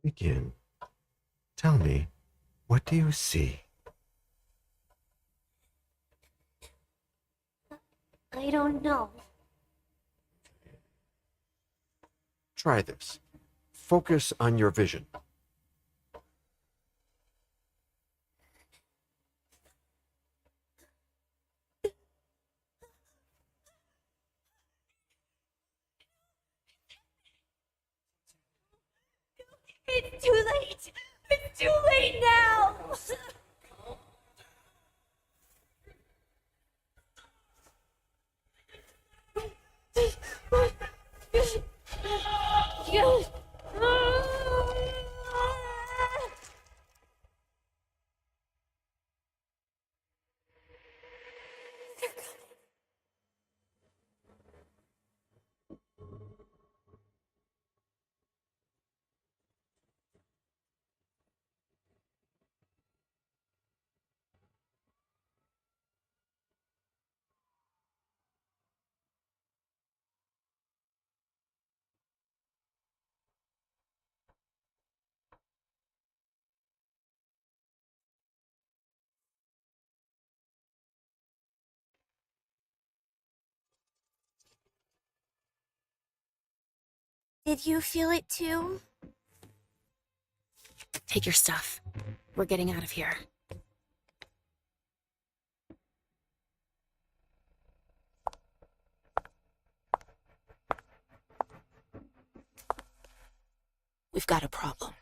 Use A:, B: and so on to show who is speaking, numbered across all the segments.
A: Begin. Tell me, what do you see?
B: I don't know.
A: Try this. Focus on your vision.
B: It's too late! It's too late now! Did you feel it too?
C: Take your stuff. We're getting out of here. We've got a problem.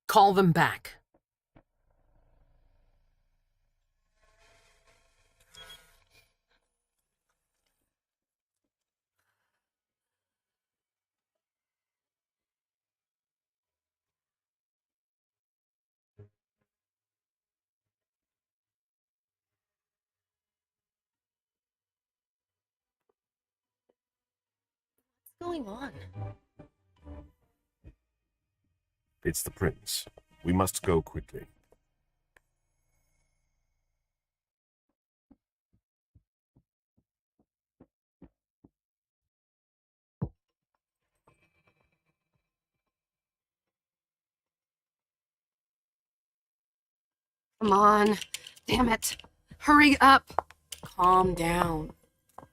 D: Call them back.
C: What's going on?
E: It's the prince. We must go quickly.
F: Come on. Damn it. Hurry up. Calm down.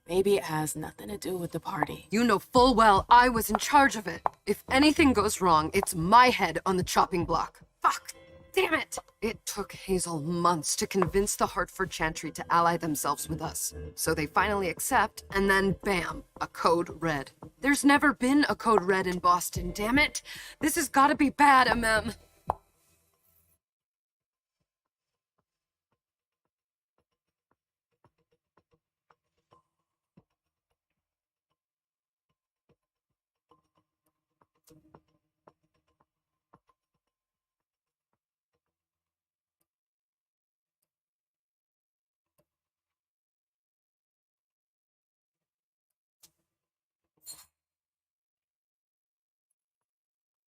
F: Maybe it has nothing to do with the party.
G: You know full well I was in charge of it. If anything goes wrong, it's my head on the chopping block. Fuck! Damn it! It took Hazel months to convince the Hartford Chantry to ally themselves with us. So they finally accept, and then bam, a code red. There's never been a code red in Boston, damn it! This has gotta be bad, MM.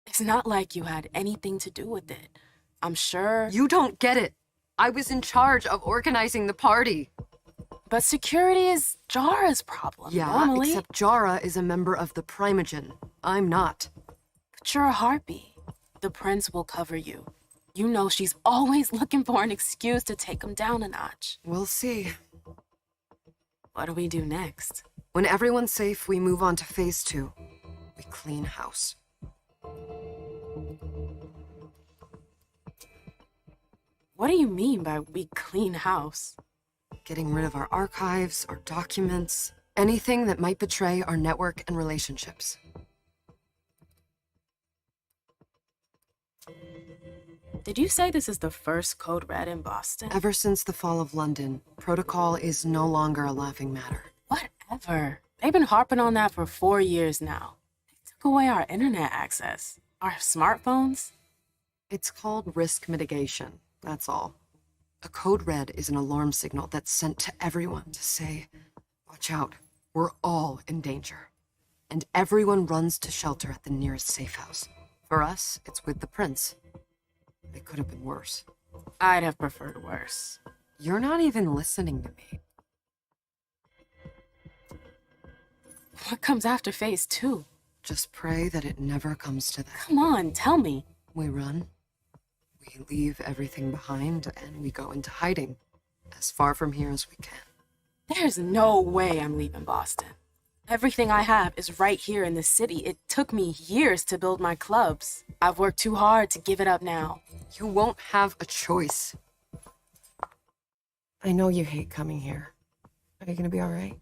F: It's not like you had anything to do with it. I'm sure.
G: You don't get it. I was in charge of organizing the party.
F: But security is Jara's problem.
G: Yeah,
F: normally.
G: except Jara is a member of the Primogen. I'm not.
F: But you're a harpy. The prince will cover you. You know she's always looking for an excuse to take him down a notch.
G: We'll see.
F: What do we do next?
G: When everyone's safe, we move on to phase 2. We clean house.
F: What do you mean by we clean house?
G: Getting rid of our archives, our documents, anything that might betray our network and relationships.
F: Did you say this is the first code red in Boston?
G: Ever since the fall of London, protocol is no longer a laughing matter.
F: Whatever. They've been harping on that for 4 years now. They took away our internet access. Our smartphones.
G: It's called risk mitigation, that's all. A code red is an alarm signal that's sent to everyone to say, watch out, we're all in danger. And everyone runs to shelter at the nearest safe house. For us, it's with the prince. It could have been worse.
F: I'd have preferred worse.
G: You're not even listening to me.
F: What comes after phase 2?
G: Just pray that it never comes to that.
F: Come on, tell me.
G: We run. We leave everything behind and we go into hiding. As far from here as we can.
F: There's no way I'm leaving Boston. Everything I have is right here in the city. It took me years to build my clubs. I've worked too hard to give it up now.
G: You won't have a choice. I know you hate coming here. Are you gonna be alright?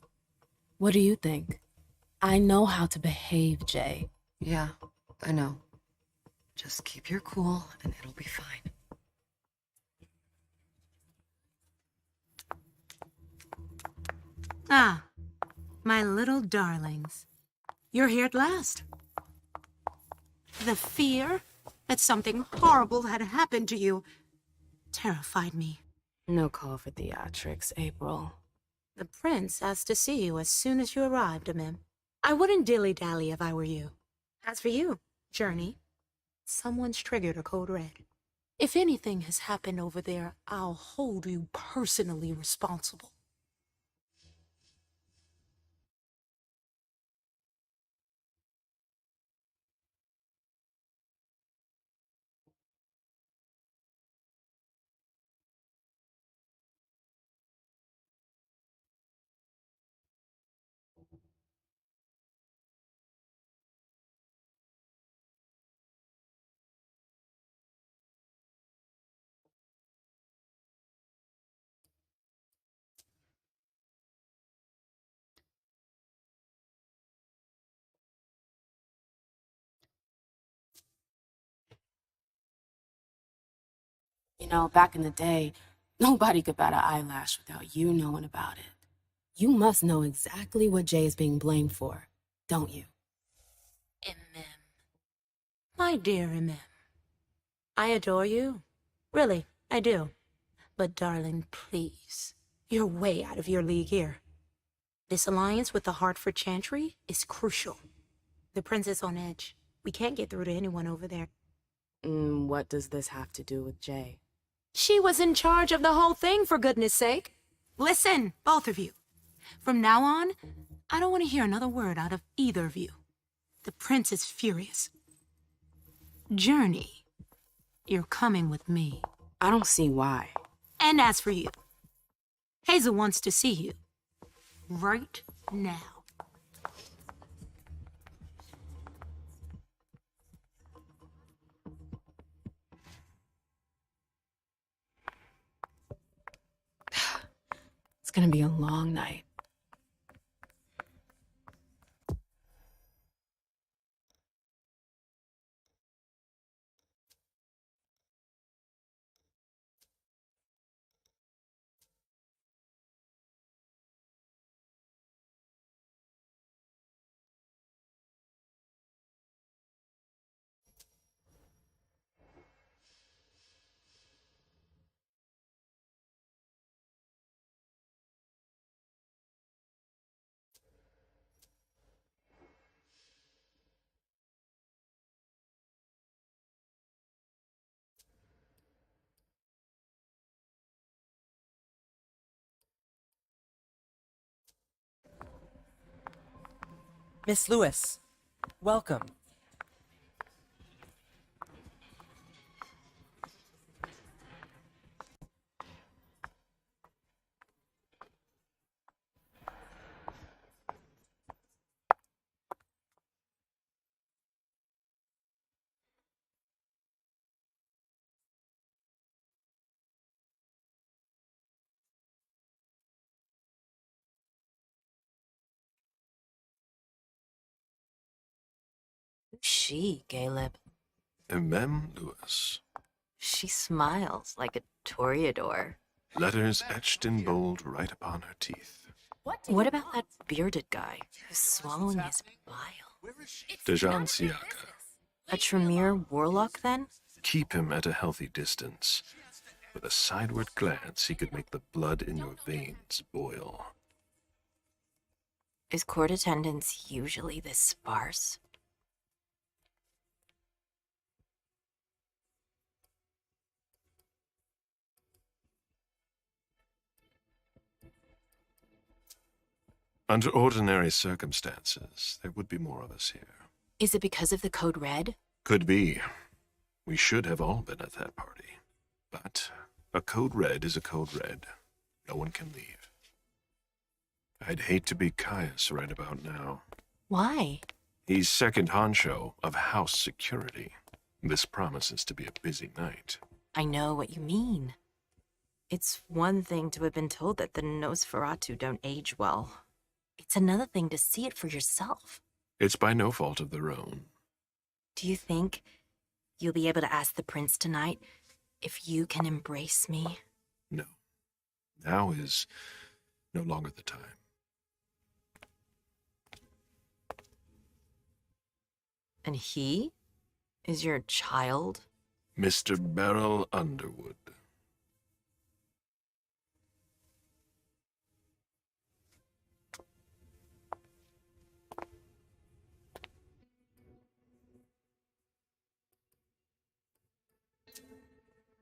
F: What do you think? I know how to behave, Jay.
G: Yeah, I know. Just keep your cool and it'll be fine.
H: Ah, my little darlings. You're here at last. The fear that something horrible had happened to you terrified me.
F: No call for theatrics, April.
H: The prince asked to see you as soon as you arrived, Mim. I wouldn't dilly-dally if I were you. As for you, Journey, someone's triggered a code red. If anything has happened over there, I'll hold you personally responsible.
F: You know, back in the day, nobody could bat an eyelash without you knowing about it. You must know exactly what Jay is being blamed for, don't you?
H: Mim. My dear Mim. I adore you. Really, I do. But darling, please. You're way out of your league here. This alliance with the Hartford Chantry is crucial. The prince is on edge. We can't get through to anyone over there.
F: What does this have to do with Jay?
H: She was in charge of the whole thing, for goodness sake. Listen, both of you. From now on, I don't want to hear another word out of either of you. The prince is furious. Journey, you're coming with me.
F: I don't see why.
H: And as for you, Hazel wants to see you. Right now.
F: It's gonna be a long night.
I: Miss Lewis, welcome.
C: Who's she, Caleb?
E: Mem Lewis.
C: She smiles like a toreador.
E: Letters etched in bold right upon her teeth.
C: What about that bearded guy who's swallowing his bile?
E: Dejan Siaka.
C: A Tremere warlock, then?
E: Keep him at a healthy distance. With a sideward glance, he could make the blood in your veins boil.
C: Is court attendance usually this sparse?
E: Under ordinary circumstances, there would be more of us here.
C: Is it because of the code red?
E: Could be. We should have all been at that party. But a code red is a code red. No one can leave. I'd hate to be Caius right about now.
C: Why?
E: He's second honcho of house security. This promises to be a busy night.
C: I know what you mean. It's one thing to have been told that the Nosferatu don't age well. It's another thing to see it for yourself.
E: It's by no fault of their own.
C: Do you think you'll be able to ask the prince tonight if you can embrace me?
E: No. Now is no longer the time.
C: And he is your child?
E: Mr. Beryl Underwood.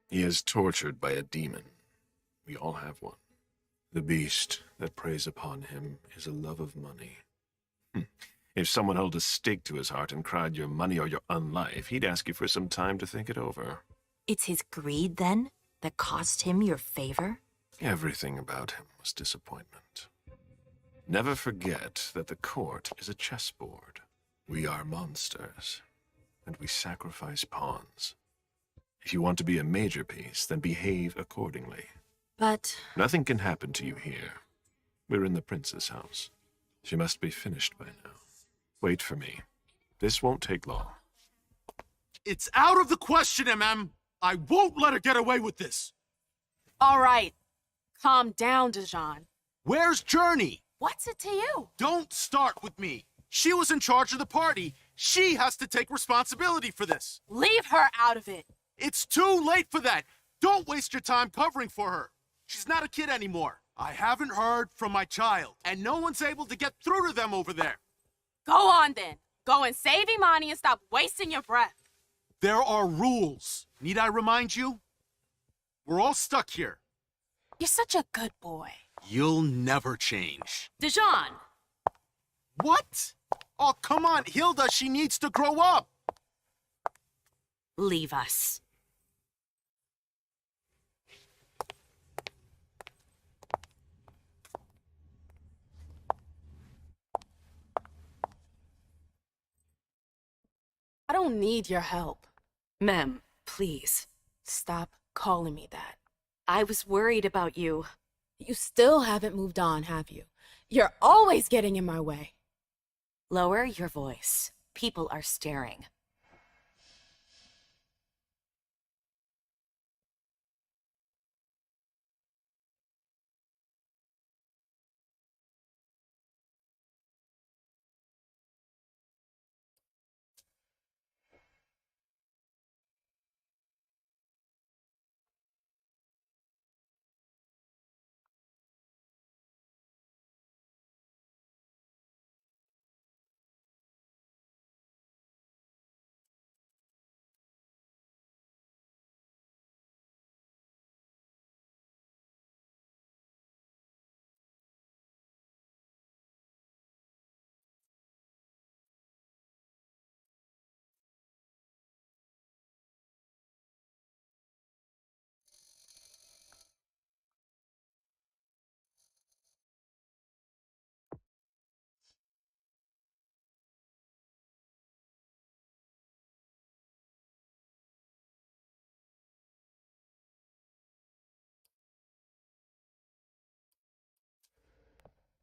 E: He is tortured by a demon. We all have one. The beast that preys upon him is a love of money. If someone held a stake to his heart and cried your money or your unlife, he'd ask you for some time to think it over.
C: It's his greed, then, that cost him your favor?
E: Everything about him was disappointment. Never forget that the court is a chessboard. We are monsters, and we sacrifice pawns. If you want to be a major piece, then behave accordingly.
C: But
E: Nothing can happen to you here. We're in the prince's house. She must be finished by now. Wait for me. This won't take long.
J: It's out of the question, MM. I won't let her get away with this.
F: All right. Calm down, Dijon.
J: Where's Journey?
F: What's it to you?
J: Don't start with me. She was in charge of the party. She has to take responsibility for this.
F: Leave her out of it.
J: It's too late for that. Don't waste your time covering for her. She's not a kid anymore. I haven't heard from my child, and no one's able to get through to them over there.
F: Go on then. Go and save Imani and stop wasting your breath.
J: There are rules. Need I remind you? We're all stuck here.
F: You're such a good boy.
J: You'll never change.
F: Dijon!
J: What? Oh, come on, Hilda, she needs to grow up.
C: leave us.
F: I don't need your help.
C: Ma'am, please.
F: Stop calling me that.
C: I was worried about you.
F: You still haven't moved on, have you? You're always getting in my way.
C: Lower your voice. People are staring.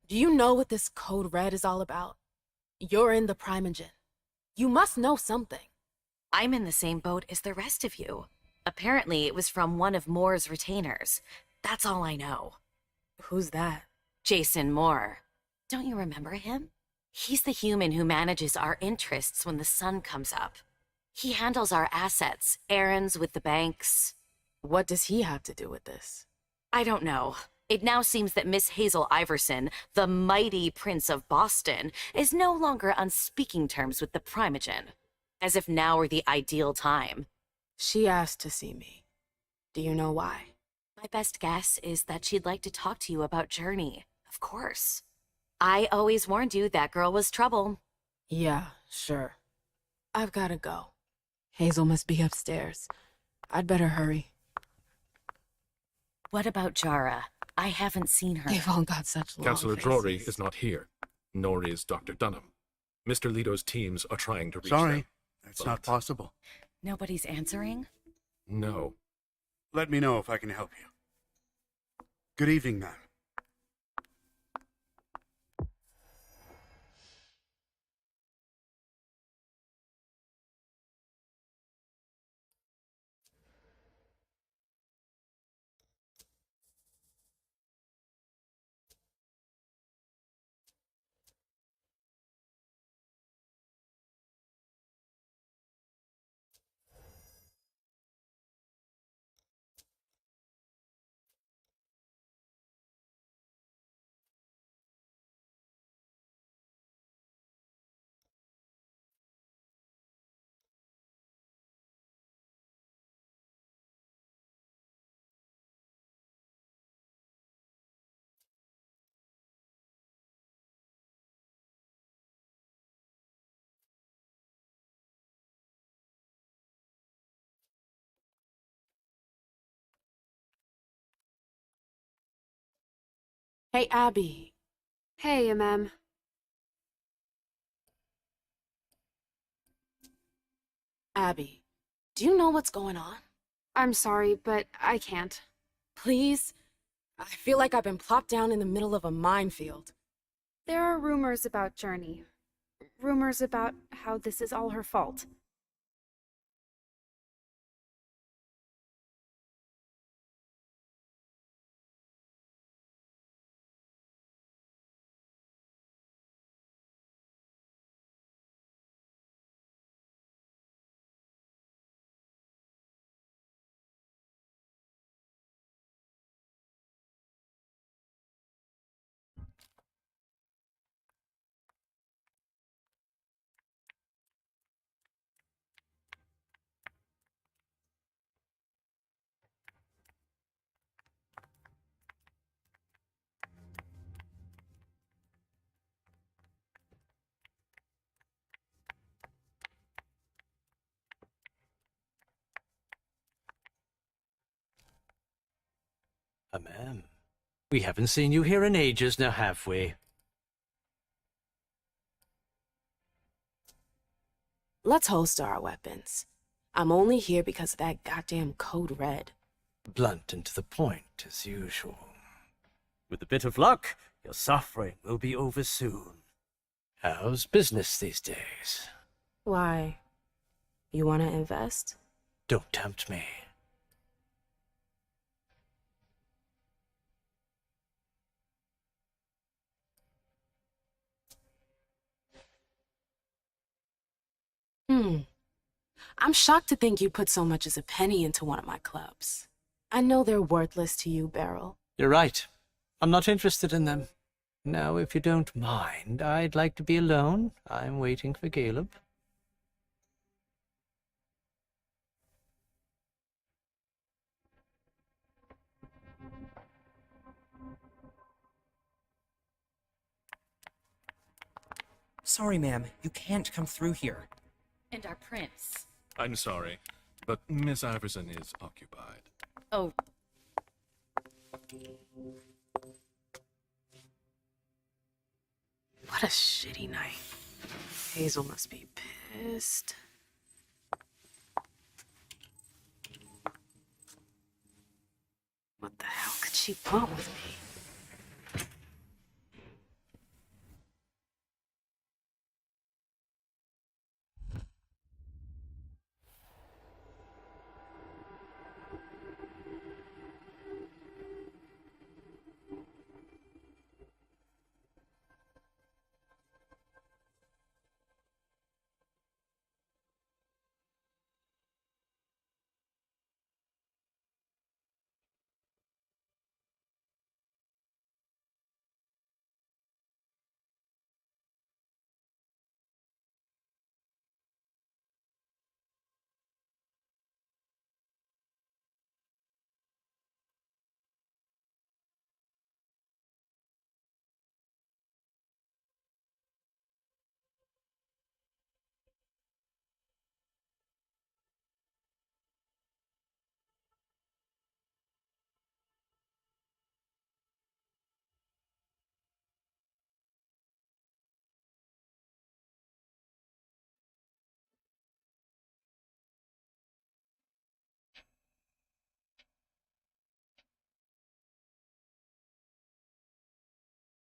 F: Do you know what this code red is all about? You're in the Primogen. You must know something.
C: I'm in the same boat as the rest of you. Apparently, it was from one of Moore's retainers. That's all I know.
F: Who's that?
C: Jason Moore. Don't you remember him? He's the human who manages our interests when the sun comes up. He handles our assets, errands with the banks.
F: What does he have to do with this?
C: I don't know. It now seems that Miss Hazel Iverson, the mighty Prince of Boston, is no longer on speaking terms with the Primogen. As if now were the ideal time.
F: She asked to see me. Do you know why?
C: My best guess is that she'd like to talk to you about Journey. Of course. I always warned you that girl was trouble.
F: Yeah, sure. I've gotta go. Hazel must be upstairs. I'd better hurry.
C: What about Jara? I haven't seen her.
F: They've all got such long
K: Councillor
F: faces.
K: Drury is not here, nor is Dr. Dunham. Mr. Leto's teams are trying to reach them.
J: Sorry, that's not possible.
C: Nobody's answering?
K: No.
J: Let me know if I can help you. Good evening, ma'am.
F: Hey, Abby.
B: Hey, Mem.
F: Abby, do you know what's going on?
B: I'm sorry, but I can't.
F: Please? I feel like I've been plopped down in the middle of a minefield.
B: There are rumors about Journey. Rumors about how this is all her fault.
L: Ma'am, we haven't seen you here in ages now, have we?
F: Let's holster our weapons. I'm only here because of that goddamn code red.
L: Blunt and to the point, as usual. With a bit of luck, your suffering will be over soon. How's business these days?
F: Why? You want to invest?
L: Don't tempt me.
F: I'm shocked to think you put so much as a penny into one of my clubs. I know they're worthless to you, Beryl.
L: You're right. I'm not interested in them. Now, if you don't mind, I'd like to be alone. I'm waiting for Caleb.
I: Sorry, ma'am. You can't come through here.
C: And our prince.
K: I'm sorry, but Miss Iverson is occupied.
C: Oh.
F: What a shitty night. Hazel must be pissed. What the hell could she want with me?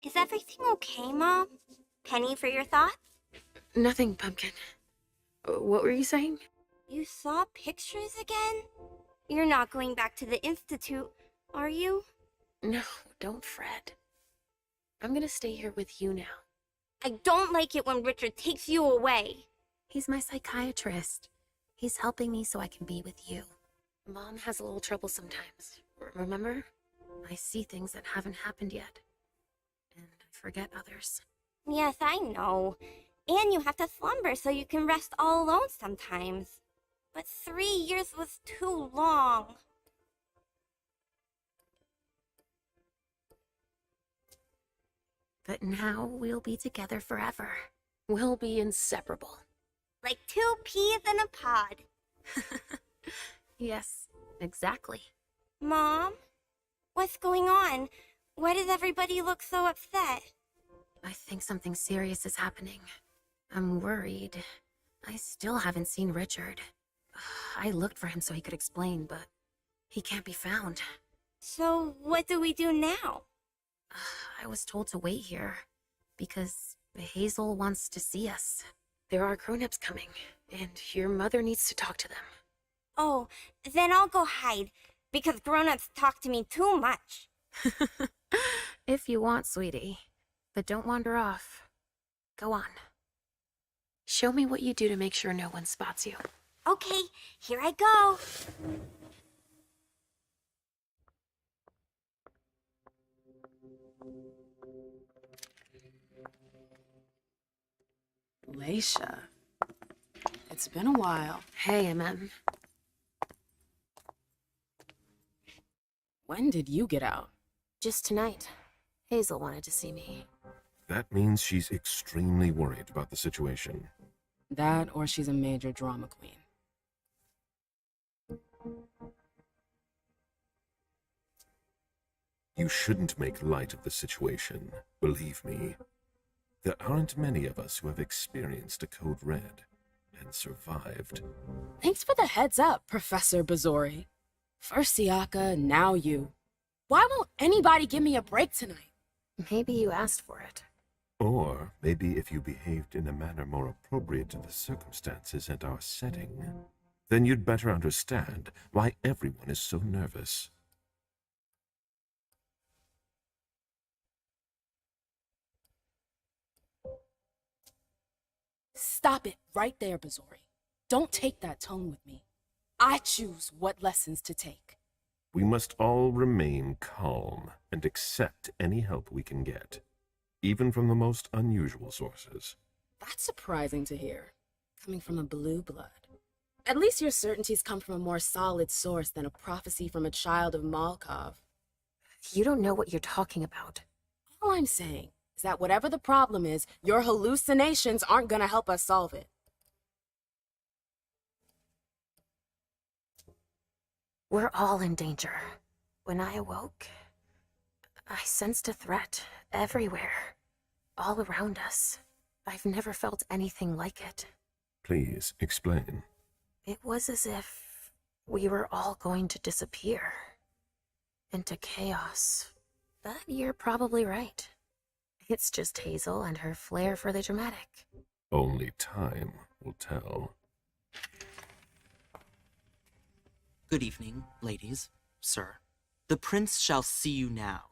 M: Is everything okay, Mom? Penny, for your thoughts?
F: Nothing, Pumpkin. What were you saying?
M: You saw pictures again? You're not going back to the Institute, are you?
F: No, don't fret. I'm gonna stay here with you now.
M: I don't like it when Richard takes you away.
F: He's my psychiatrist. He's helping me so I can be with you. Mom has a little trouble sometimes, remember? I see things that haven't happened yet, and I forget others.
M: Yes, I know. And you have to slumber so you can rest all alone sometimes. But 3 years was too long.
F: But now we'll be together forever. We'll be inseparable.
M: Like 2 peas in a pod.
F: Yes, exactly.
M: Mom? What's going on? Why does everybody look so upset?
F: I think something serious is happening. I'm worried. I still haven't seen Richard. I looked for him so he could explain, but he can't be found.
M: So what do we do now?
F: I was told to wait here because Hazel wants to see us. There are grown-ups coming, and your mother needs to talk to them.
M: Oh, then I'll go hide, because grown-ups talk to me too much.
F: If you want, sweetie. But don't wander off. Go on. Show me what you do to make sure no one spots you.
M: Okay, here I go.
F: Leisha. It's been a while. Hey, MM. When did you get out? Just tonight. Hazel wanted to see me.
E: That means she's extremely worried about the situation.
F: That, or she's a major drama queen.
E: You shouldn't make light of the situation, believe me. There aren't many of us who have experienced a code red and survived.
F: Thanks for the heads up, Professor Bazori. First Siaka, now you. Why won't anybody give me a break tonight? Maybe you asked for it.
E: Or maybe if you behaved in a manner more appropriate to the circumstances and our setting, then you'd better understand why everyone is so nervous.
F: Stop it right there, Bazori. Don't take that tone with me. I choose what lessons to take.
E: We must all remain calm and accept any help we can get, even from the most unusual sources.
F: That's surprising to hear, coming from a blue blood. At least your certainties come from a more solid source than a prophecy from a child of Malkov. You don't know what you're talking about. All I'm saying is that whatever the problem is, your hallucinations aren't gonna help us solve it. We're all in danger. When I awoke, I sensed a threat everywhere, all around us. I've never felt anything like it.
E: Please explain.
F: It was as if we were all going to disappear into chaos. But you're probably right. It's just Hazel and her flair for the dramatic.
E: Only time will tell.
N: Good evening, ladies, sir. The prince shall see you now.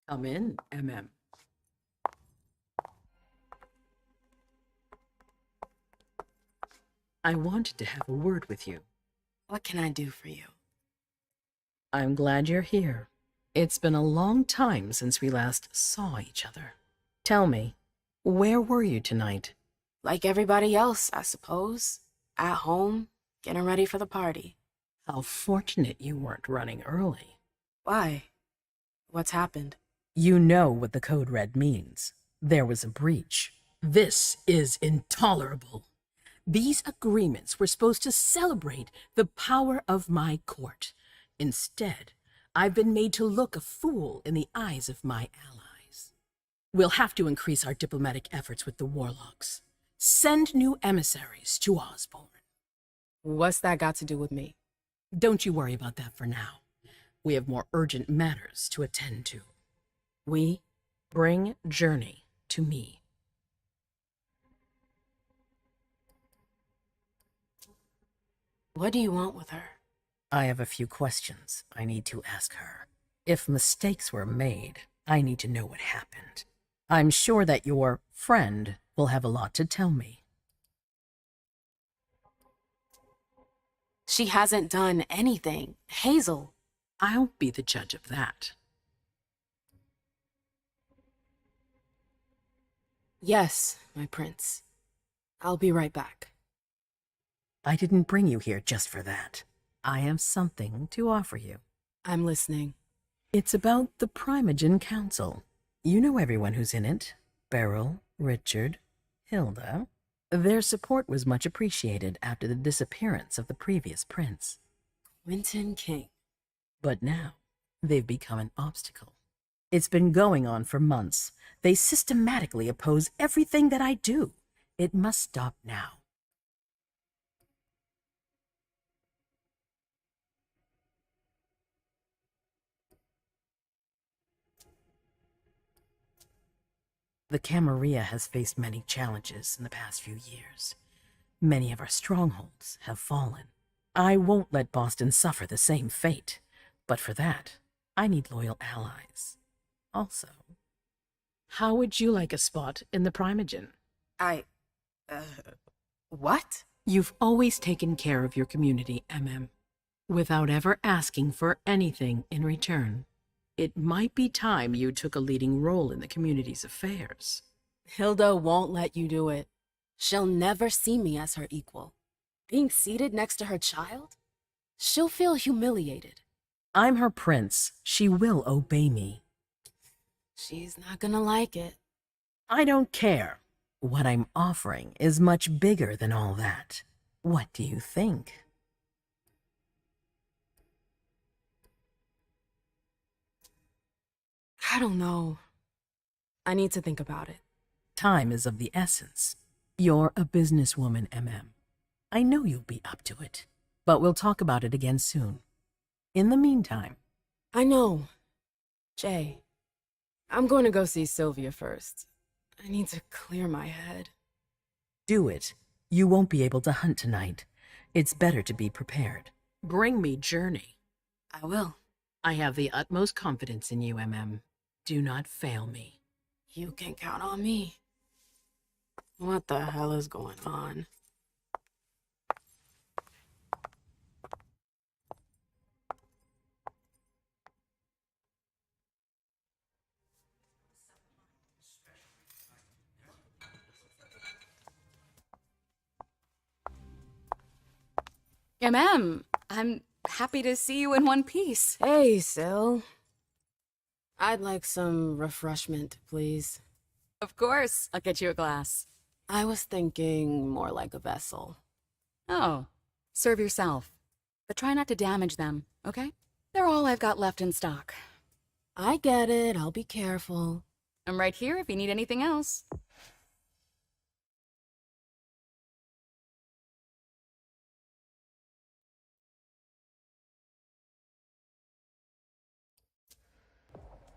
D: Come in, MM. I wanted to have a word with you.
F: What can I do for you?
D: I'm glad you're here. It's been a long time since we last saw each other. Tell me, where were you tonight?
F: Like everybody else, I suppose. At home, getting ready for the party.
D: How fortunate you weren't running early.
F: Why? What's happened?
D: You know what the code red means. There was a breach. This is intolerable. These agreements were supposed to celebrate the power of my court. Instead, I've been made to look a fool in the eyes of my allies. We'll have to increase our diplomatic efforts with the warlocks. Send new emissaries to Osborne.
F: What's that got to do with me?
D: Don't you worry about that for now. We have more urgent matters to attend to.
F: We?
D: Bring Journey to me.
F: What do you want with her?
D: I have a few questions I need to ask her. If mistakes were made, I need to know what happened. I'm sure that your friend will have a lot to tell me.
F: She hasn't done anything. Hazel.
D: I'll be the judge of that.
F: Yes, my prince. I'll be right back.
D: I didn't bring you here just for that. I have something to offer you.
F: I'm listening.
D: It's about the Primogen Council. You know everyone who's in it. Beryl, Richard, Hilda. Their support was much appreciated after the disappearance of the previous prince.
F: Quentin King.
D: But now, they've become an obstacle. It's been going on for months. They systematically oppose everything that I do. It must stop now. The Camarilla has faced many challenges in the past few years. Many of our strongholds have fallen. I won't let Boston suffer the same fate, but for that, I need loyal allies. Also, how would you like a spot in the Primogen?
F: What?
D: You've always taken care of your community, MM, without ever asking for anything in return. It might be time you took a leading role in the community's affairs.
F: Hilda won't let you do it. She'll never see me as her equal. Being seated next to her child? She'll feel humiliated.
D: I'm her prince. She will obey me.
F: She's not gonna like it.
D: I don't care. What I'm offering is much bigger than all that. What do you think?
F: I don't know. I need to think about it.
D: Time is of the essence. You're a businesswoman, MM. I know you'll be up to it, but we'll talk about it again soon. In the meantime...
F: I know. Jay, I'm going to go see Sylvia first. I need to clear my head.
D: Do it. You won't be able to hunt tonight. It's better to be prepared. Bring me Journey.
F: I will.
D: I have the utmost confidence in you, MM. Do not fail me.
F: You can count on me. What the hell is going on?
O: I'm happy to see you in one piece.
F: Hey, Syl. I'd like some refreshment, please.
O: Of course, I'll get you a glass.
F: I was thinking more like a vessel.
O: Oh, serve yourself. But try not to damage them, okay? They're all I've got left in stock.
F: I get it. I'll be careful.
O: I'm right here if you need anything else.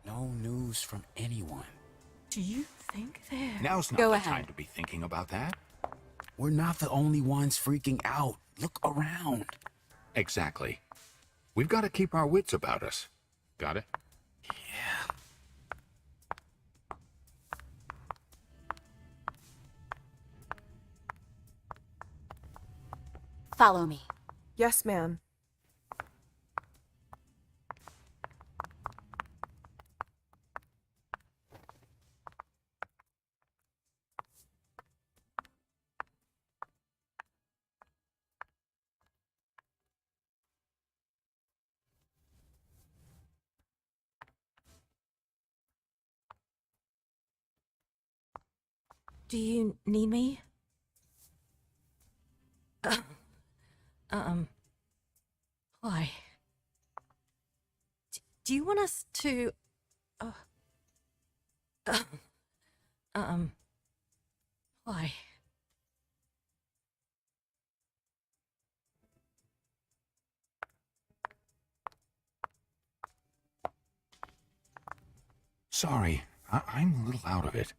P: No news from anyone.
H: Do you think they're...
P: Now's not
O: Go
P: the
O: ahead.
P: time to be thinking about that. We're not the only ones freaking out. Look around.
Q: Exactly. We've got to keep our wits about us. Got it?
P: Yeah.
O: Follow me.
Q: Yes, ma'am.
R: Do you need me? Why? Do you want us to... Why?
P: Sorry, I'm a little out of it.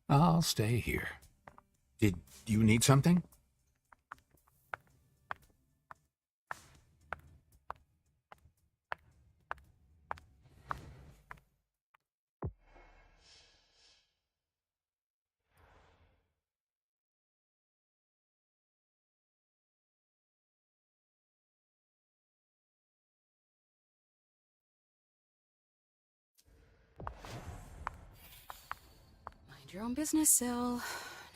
P: I'll stay here. Did you need something?
O: Mind your own business, Syl.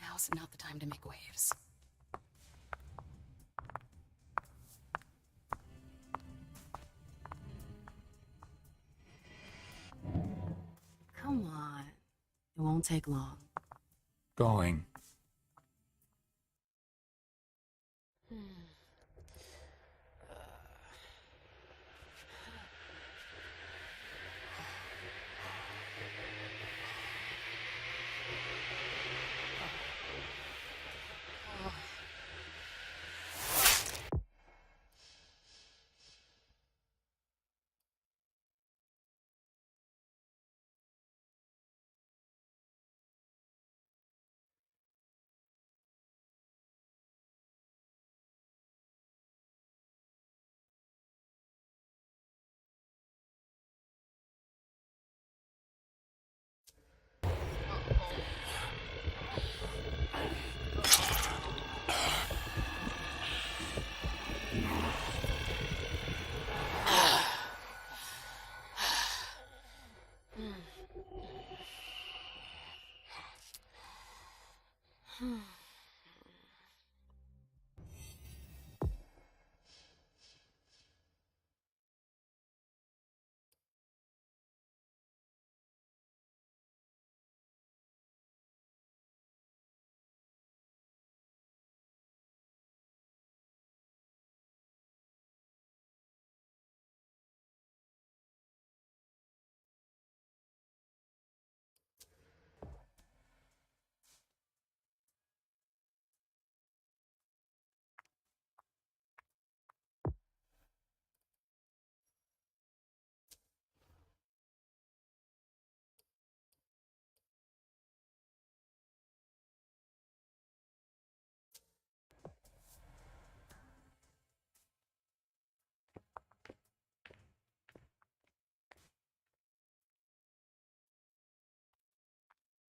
O: Now's not the time to make waves. Come on. It won't take long.
P: Going.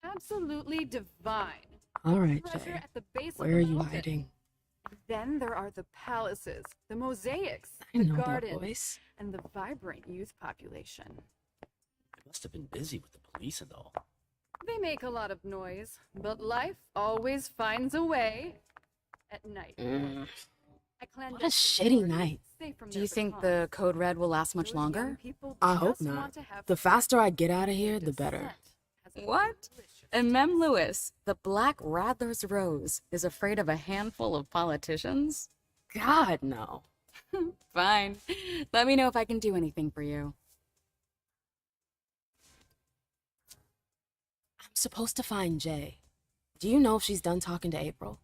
S: Absolutely divine.
F: All right,
S: Treasure
F: Jay.
S: at the base
F: Where
S: of
F: are
S: the
F: you
S: mountain.
F: hiding?
S: Then there are the palaces, the mosaics,
F: I
S: the
F: know that
S: gardens,
F: voice.
S: and the vibrant youth population.
L: I must have been busy with the police and all.
S: They make a lot of noise, but life always finds a way. At night.
F: What a shitty night.
O: Do you think the Code Red will last much longer?
F: I hope not. The faster I get out of here, the better.
O: What? And Mem Lewis, the Black Rattler's Rose, is afraid of a handful of politicians?
F: God, no.
O: Fine. Let me know if I can do anything for you.
F: I'm supposed to find Jay. Do you know if she's done talking to April?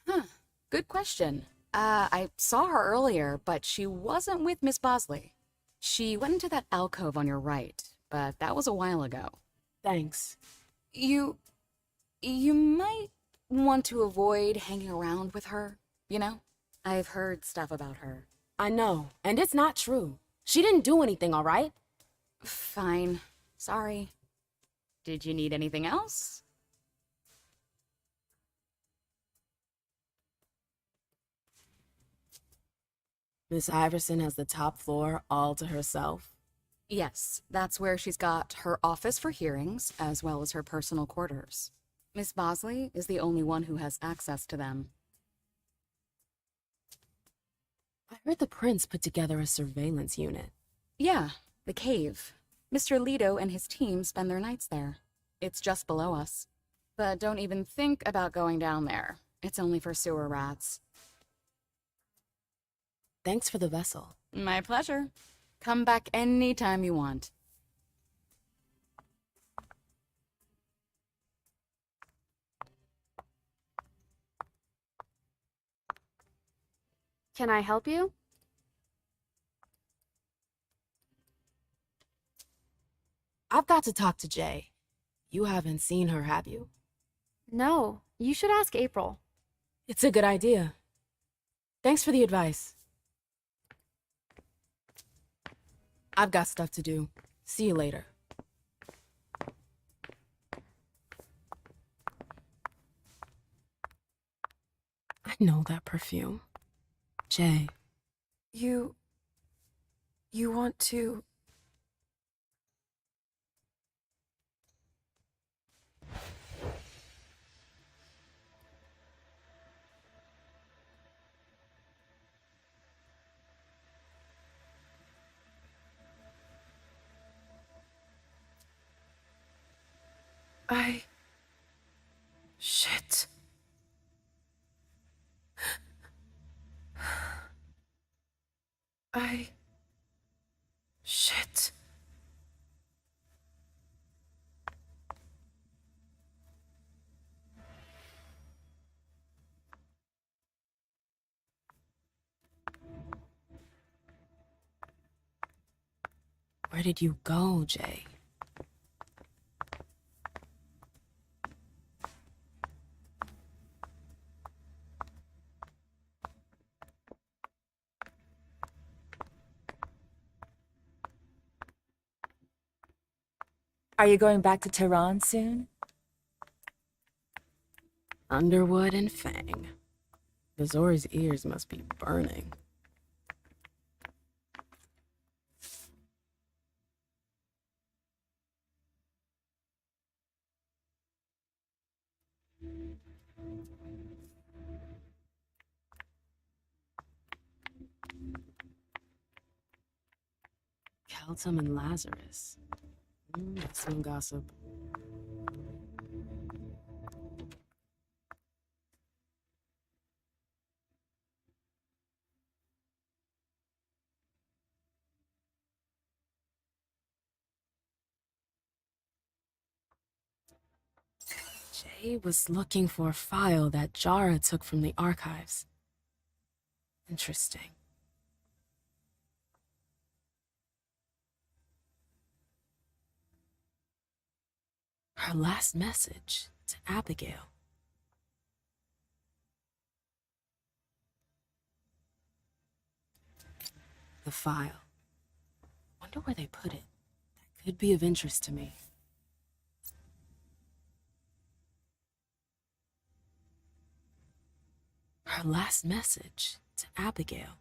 O: Huh. Good question. I saw her earlier, but she wasn't with Miss Bosley. She went into that alcove on your right, but that was a while ago.
F: Thanks.
O: You might want to avoid hanging around with her, you know? I've heard stuff about her.
F: I know, and it's not true. She didn't do anything, all right?
O: Fine. Sorry. Did you need anything else?
F: Miss Iverson has the top floor all to herself?
O: Yes, that's where she's got her office for hearings, as well as her personal quarters. Miss Bosley is the only one who has access to them.
F: I heard the prince put together a surveillance unit.
O: Yeah, the cave. Mr. Leto and his team spend their nights there. It's just below us. But don't even think about going down there. It's only for sewer rats.
F: Thanks for the vessel.
O: My pleasure. Come back anytime you want.
B: Can I help you?
F: I've got to talk to Jay. You haven't seen her, have you?
B: No, you should ask April.
F: It's a good idea. Thanks for the advice. I've got stuff to do. See you later. I know that perfume. Jay.
R: You want to... Shit. Shit.
F: Where did you go, Jay?
Q: Are you going back to Tehran soon?
F: Underwood and Fang. Bazori's ears must be burning. Keltum and Lazarus. That's some gossip. Jay was looking for a file that Jara took from the archives. Interesting. Her last message to Abigail. The file. Wonder where they put it. That could be of interest to me. Her last message to Abigail.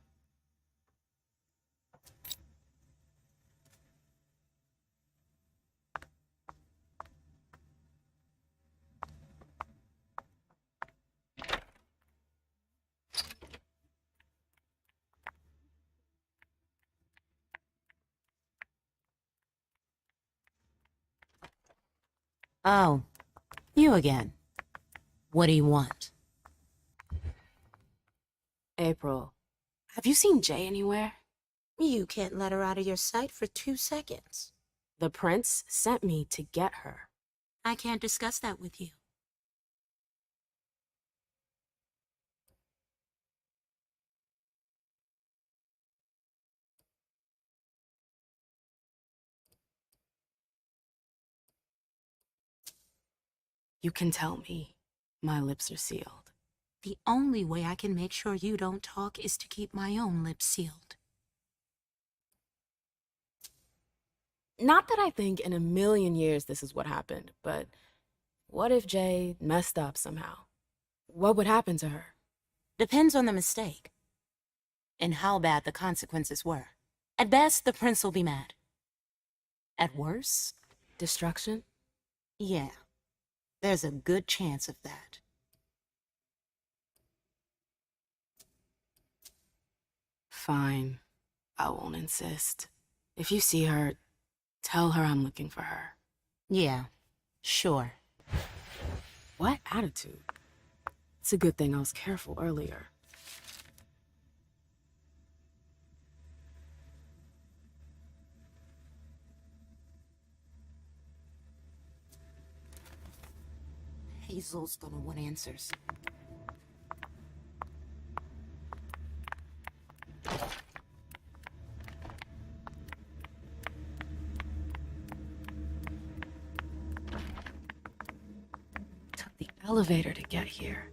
H: Oh, you again. What do you want?
F: April, have you seen Jay anywhere?
H: You can't let her out of your sight for 2 seconds.
F: The prince sent me to get her.
H: I can't discuss that with you.
F: You can tell me. My lips are sealed.
H: The only way I can make sure you don't talk is to keep my own lips sealed.
F: Not that I think in a million years this is what happened, but what if Jay messed up somehow? What would happen to her?
H: Depends on the mistake. and how bad the consequences were. At best, the prince will be mad. At worst,
F: Destruction?
H: yeah, there's a good chance of that.
F: Fine. I won't insist. If you see her, tell her I'm looking for her.
H: Yeah, sure.
F: What attitude? It's a good thing I was careful earlier.
H: Hazel's gonna want answers.
F: Took the elevator to get here.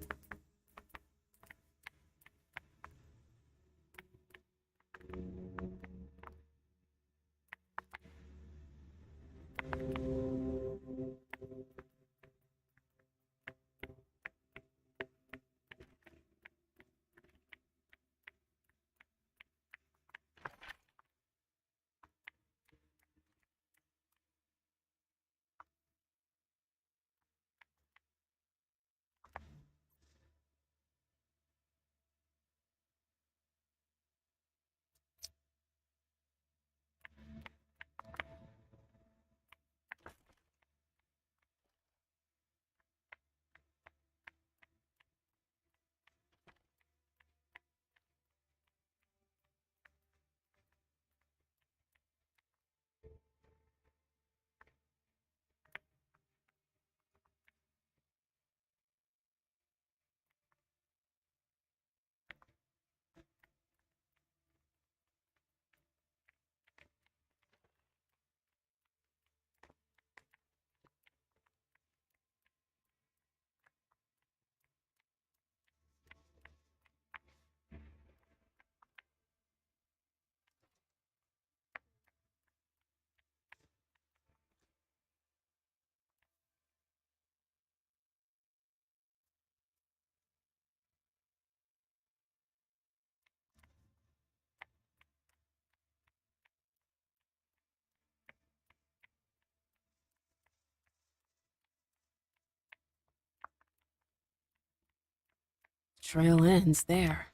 F: Trail ends there.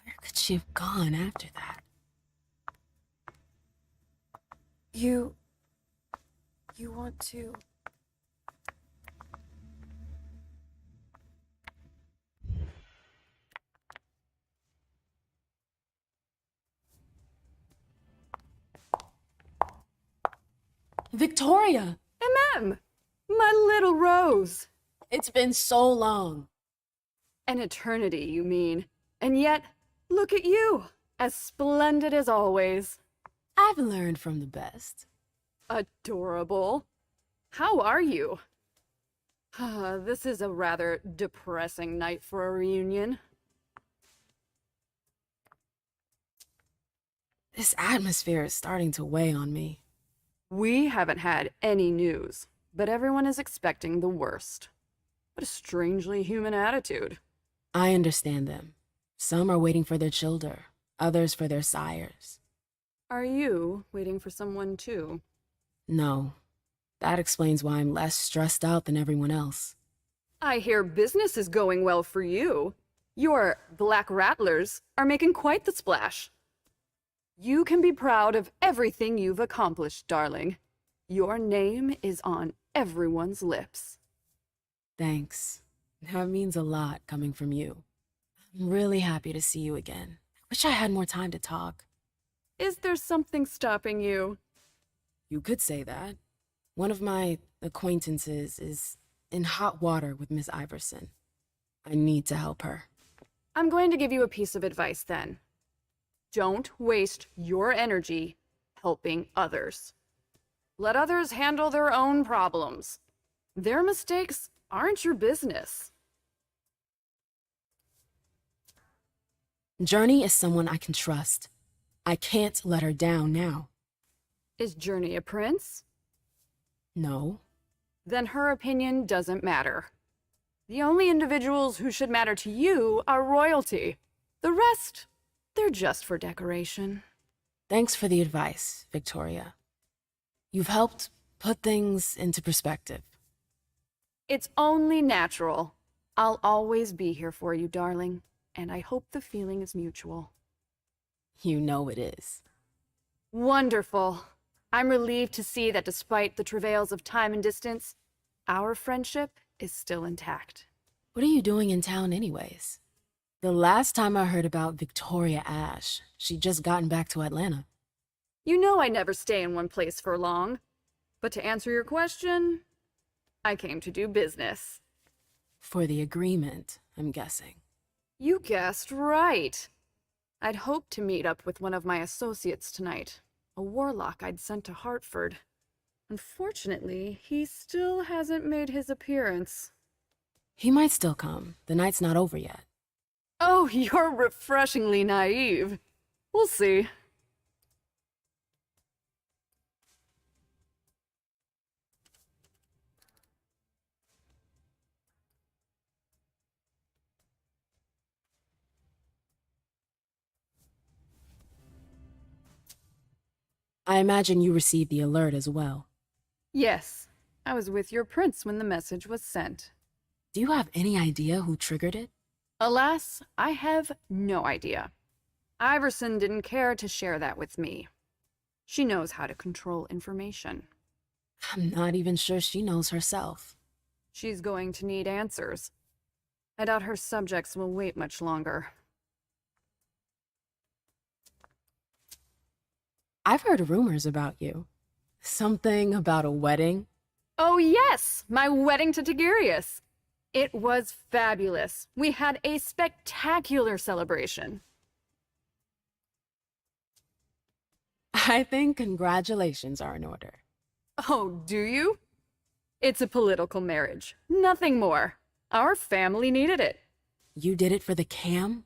F: Where could she have gone after that?
R: You want to...
F: Victoria!
S: My little Rose!
F: It's been so long.
S: An eternity, you mean. And yet, look at you, as splendid as always.
F: I've learned from the best.
S: Adorable. How are you? This is a rather depressing night for a reunion.
F: This atmosphere is starting to weigh on me.
S: We haven't had any news, but everyone is expecting the worst. What a strangely human attitude.
F: I understand them. Some are waiting for their children, others for their sires.
S: Are you waiting for someone too?
F: No. That explains why I'm less stressed out than everyone else.
S: I hear business is going well for you. Your Black Rattlers are making quite the splash. You can be proud of everything you've accomplished, darling. Your name is on everyone's lips.
F: Thanks. That means a lot coming from you. I'm really happy to see you again. I wish I had more time to talk.
S: Is there something stopping you?
F: You could say that. One of my acquaintances is in hot water with Miss Iverson. I need to help her.
S: I'm going to give you a piece of advice then. Don't waste your energy helping others. Let others handle their own problems. Their mistakes aren't your business.
F: Journey is someone I can trust. I can't let her down now.
S: Is Journey a prince?
F: No.
S: Then her opinion doesn't matter. The only individuals who should matter to you are royalty. The rest,
F: They're just for decoration.
D: Thanks for the advice, Victoria. You've helped put things into perspective.
S: It's only natural. I'll always be here for you, darling, and I hope the feeling is mutual.
D: You know it is.
S: Wonderful. I'm relieved to see that despite the travails of time and distance, our friendship is still intact.
D: What are you doing in town anyways? The last time I heard about Victoria Ash, she'd just gotten back to Atlanta.
S: You know I never stay in one place for long. But to answer your question, I came to do business.
D: For the agreement, I'm guessing.
S: You guessed right. I'd hoped to meet up with one of my associates tonight, a warlock I'd sent to Hartford. Unfortunately, he still hasn't made his appearance.
D: He might still come. The night's not over yet.
S: Oh, you're refreshingly naive. We'll see.
D: I imagine you received the alert as well.
S: Yes, I was with your prince when the message was sent.
D: Do you have any idea who triggered it?
S: Alas, I have no idea. Iverson didn't care to share that with me. She knows how to control information.
D: I'm not even sure she knows herself.
S: She's going to need answers. I doubt her subjects will wait much longer.
D: I've heard rumors about you. Something about a wedding?
S: Oh yes, my wedding to Tigurius. It was fabulous. We had a spectacular celebration.
D: I think congratulations are in order.
S: Oh, do you? It's a political marriage. Nothing more. Our family needed it.
D: You did it for the cam?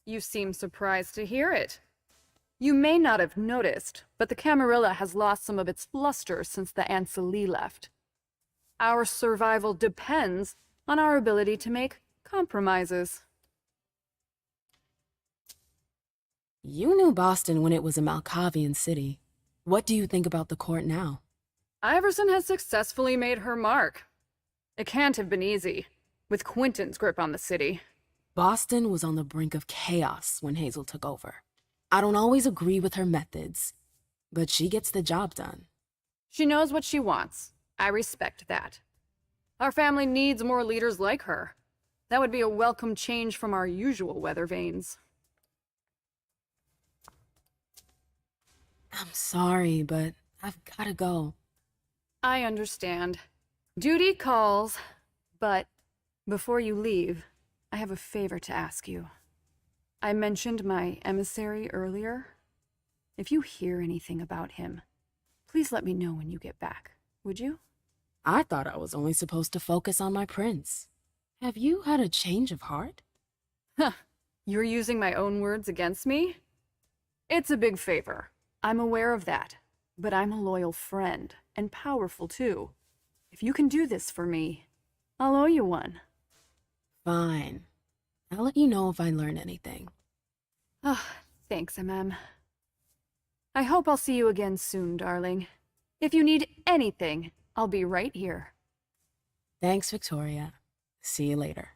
S: You seem surprised to hear it. You may not have noticed, but the Camarilla has lost some of its luster since the Ancili left. Our survival depends on our ability to make compromises.
D: You knew Boston when it was a Malkavian city. What do you think about the court now?
S: Iverson has successfully made her mark. It can't have been easy, with Quentin's grip on the city.
D: Boston was on the brink of chaos when Hazel took over. I don't always agree with her methods, but she gets the job done.
S: She knows what she wants. I respect that. Our family needs more leaders like her. That would be a welcome change from our usual weather vanes.
D: I'm sorry, but I've gotta go.
S: I understand. Duty calls, but before you leave, I have a favor to ask you. I mentioned my emissary earlier. If you hear anything about him, please let me know when you get back, would you?
D: I thought I was only supposed to focus on my prince. Have you had a change of heart?
S: Huh. You're using my own words against me? It's a big favor. I'm aware of that. But I'm a loyal friend, and powerful too. If you can do this for me, I'll owe you one.
D: Fine. I'll let you know if I learn anything.
S: Oh, thanks, MM. I hope I'll see you again soon, darling. If you need anything, I'll be right here.
D: Thanks, Victoria. See you later.